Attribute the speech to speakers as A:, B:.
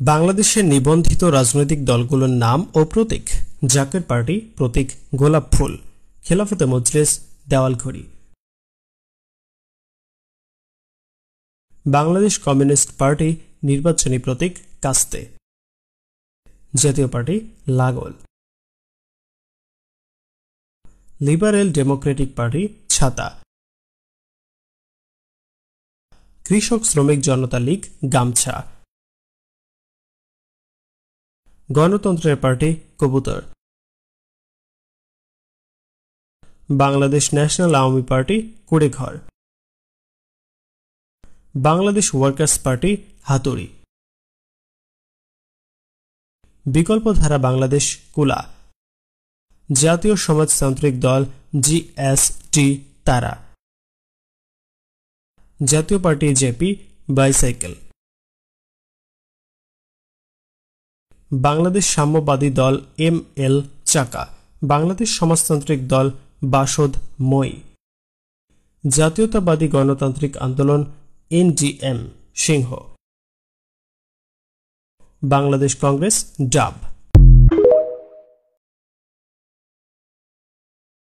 A: বাংলাদেশের নিবন্ধিত রাজনৈতিক দলগুলোর নাম ও প্রতীক। জাকের পার্টি প্রতীক গোলাপ ফুল, খেলাফতে মজলিস দেওয়ালঘড়ি। বাংলাদেশ কমিউনিস্ট পার্টি নির্বাচনী প্রতীক কাস্তে। জাতীয় পার্টি লাগল। লিবারেল ডেমোক্রেটিক পার্টি ছাতা। কৃষক শ্রমিক জনতা লীগ গামছা। গণতন্ত্রের পার্টি কবুতর। বাংলাদেশ ন্যাশনাল আওয়ামী পার্টি কুড়েঘর। বাংলাদেশ ওয়ার্কার্স পার্টি হাতুড়ি। বিকল্পধারা বাংলাদেশ কুলা। জাতীয় সমাজতান্ত্রিক দল জিএসটি তারা। জাতীয় পার্টি জেপি বাইসাইকেল। বাংলাদেশ সাম্যবাদী দল এমএল চাকা। বাংলাদেশ সমাজতান্ত্রিক দল বাসদ মই। জাতীয়তাবাদী গণতান্ত্রিক আন্দোলন এনডিএম সিংহ। বাংলাদেশ কংগ্রেস ডাব।